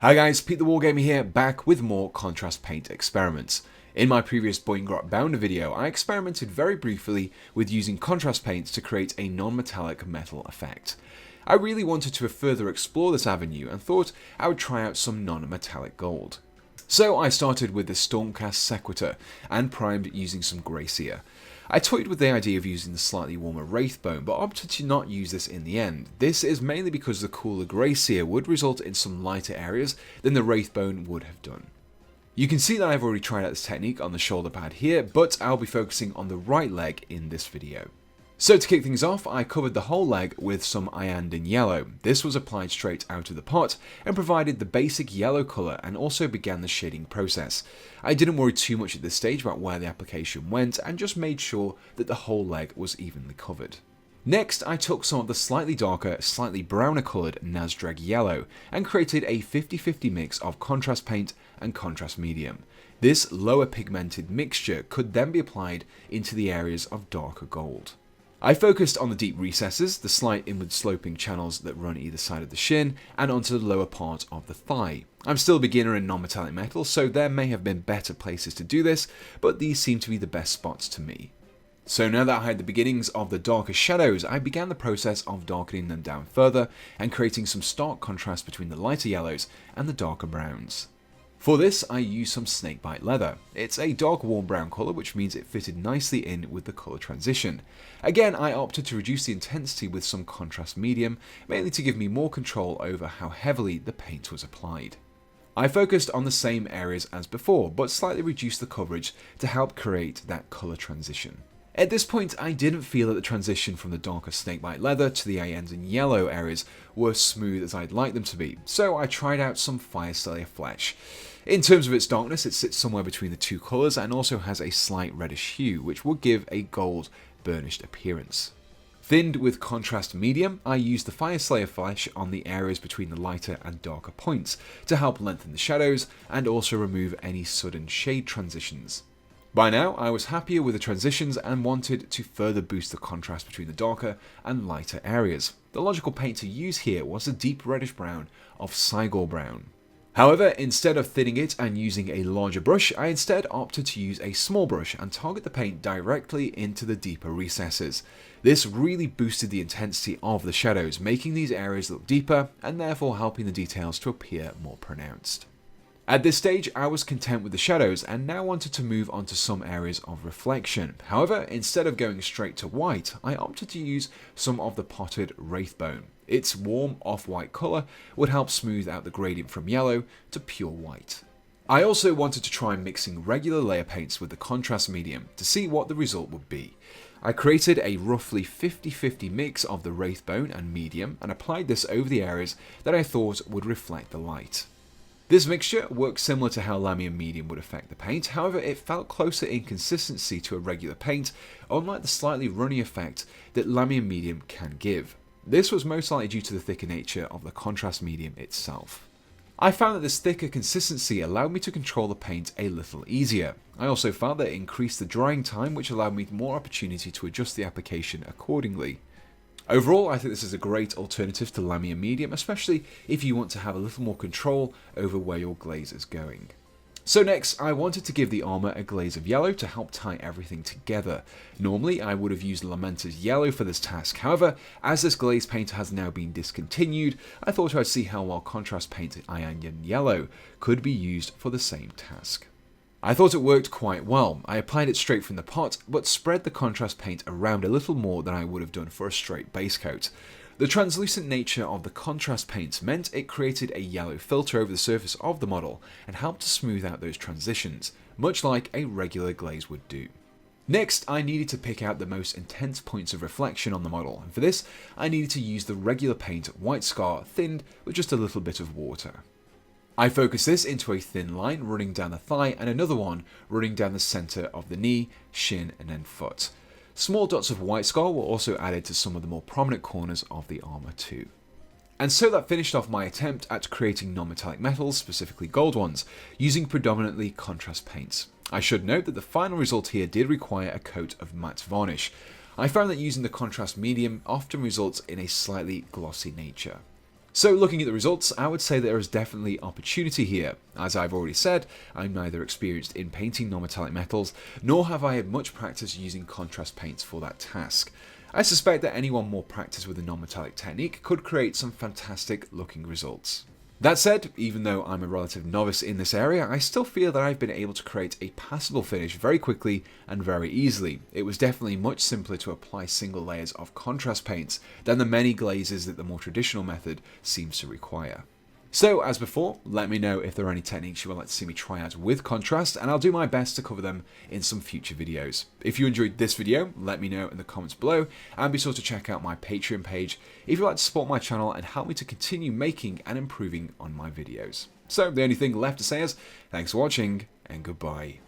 Hi guys, Pete the Wargamer here, back with more contrast paint experiments. In my previous Boingrot Bounder video, I experimented very briefly with using contrast paints to create a non-metallic metal effect. I really wanted to further explore this avenue and thought I would try out some non-metallic gold. So I started with the Stormcast Sequitor and primed using some grey Seer. I toyed with the idea of using the slightly warmer Wraithbone, but opted to not use this in the end. This is mainly because the cooler grey Seer would result in some lighter areas than the Wraithbone would have done. You can see that I've already tried out this technique on the shoulder pad here, but I'll be focusing on the right leg in this video. So to kick things off, I covered the whole leg with some Nazdreg Yelow. This was applied straight out of the pot and provided the basic yellow colour and also began the shading process. I didn't worry too much at this stage about where the application went and just made sure that the whole leg was evenly covered. Next, I took some of the slightly darker, slightly browner coloured Nazdreg Yelow and created a 50-50 mix of contrast paint and contrast medium. This lower pigmented mixture could then be applied into the areas of darker gold. I focused on the deep recesses, the slight inward sloping channels that run either side of the shin, and onto the lower part of the thigh. I'm still a beginner in non-metallic metal, so there may have been better places to do this, but these seem to be the best spots to me. So now that I had the beginnings of the darker shadows, I began the process of darkening them down further and creating some stark contrast between the lighter yellows and the darker browns. For this, I used some Snakebite Leather. It's a dark warm brown colour, which means it fitted nicely in with the colour transition. Again, I opted to reduce the intensity with some contrast medium, mainly to give me more control over how heavily the paint was applied. I focused on the same areas as before, but slightly reduced the coverage to help create that colour transition. At this point, I didn't feel that the transition from the darker Snakebite Leather to the Nazdreg Yelow areas were smooth as I'd like them to be, so I tried out some Fyreslayer Flesh. In terms of its darkness, it sits somewhere between the two colours and also has a slight reddish hue, which would give a gold burnished appearance. Thinned with contrast medium, I used the Fyreslayer Flesh on the areas between the lighter and darker points to help lengthen the shadows and also remove any sudden shade transitions. By now, I was happier with the transitions and wanted to further boost the contrast between the darker and lighter areas. The logical paint to use here was the deep reddish brown of Cygor Brown. However, instead of thinning it and using a larger brush, I instead opted to use a small brush and target the paint directly into the deeper recesses. This really boosted the intensity of the shadows, making these areas look deeper and therefore helping the details to appear more pronounced. At this stage, I was content with the shadows and now wanted to move on to some areas of reflection. However, instead of going straight to white, I opted to use some of the potted Wraithbone. Its warm off-white colour would help smooth out the gradient from yellow to pure white. I also wanted to try mixing regular layer paints with the contrast medium to see what the result would be. I created a roughly 50-50 mix of the Wraithbone and medium and applied this over the areas that I thought would reflect the light. This mixture works similar to how Nazdreg medium would affect the paint, however it felt closer in consistency to a regular paint, unlike the slightly runny effect that Nazdreg medium can give. This was most likely due to the thicker nature of the contrast medium itself. I found that this thicker consistency allowed me to control the paint a little easier. I also found that it increased the drying time, which allowed me more opportunity to adjust the application accordingly. Overall, I think this is a great alternative to Nazdreg medium, especially if you want to have a little more control over where your glaze is going. So next, I wanted to give the armour a glaze of yellow to help tie everything together. Normally, I would have used Lamenter's Yellow for this task, however, as this glaze paint has now been discontinued, I thought I'd see how well contrast paint Nazdreg Yelow could be used for the same task. I thought it worked quite well. I applied it straight from the pot, but spread the contrast paint around a little more than I would have done for a straight base coat. The translucent nature of the contrast paint meant it created a yellow filter over the surface of the model and helped to smooth out those transitions, much like a regular glaze would do. Next, I needed to pick out the most intense points of reflection on the model, and for this, I needed to use the regular paint White Scar thinned with just a little bit of water. I focused this into a thin line running down the thigh and another one running down the centre of the knee, shin and then foot. Small dots of White Scar were also added to some of the more prominent corners of the armour too. And so that finished off my attempt at creating non-metallic metals, specifically gold ones, using predominantly contrast paints. I should note that the final result here did require a coat of matte varnish. I found that using the contrast medium often results in a slightly glossy nature. So looking at the results, I would say there is definitely opportunity here. As I've already said, I'm neither experienced in painting non-metallic metals, nor have I had much practice using contrast paints for that task. I suspect that anyone more practiced with a non-metallic technique could create some fantastic looking results. That said, even though I'm a relative novice in this area, I still feel that I've been able to create a passable finish very quickly and very easily. It was definitely much simpler to apply single layers of contrast paints than the many glazes that the more traditional method seems to require. So, as before, let me know if there are any techniques you would like to see me try out with contrast, and I'll do my best to cover them in some future videos. If you enjoyed this video, let me know in the comments below, and be sure to check out my Patreon page if you'd like to support my channel and help me to continue making and improving on my videos. So, the only thing left to say is, thanks for watching, and goodbye.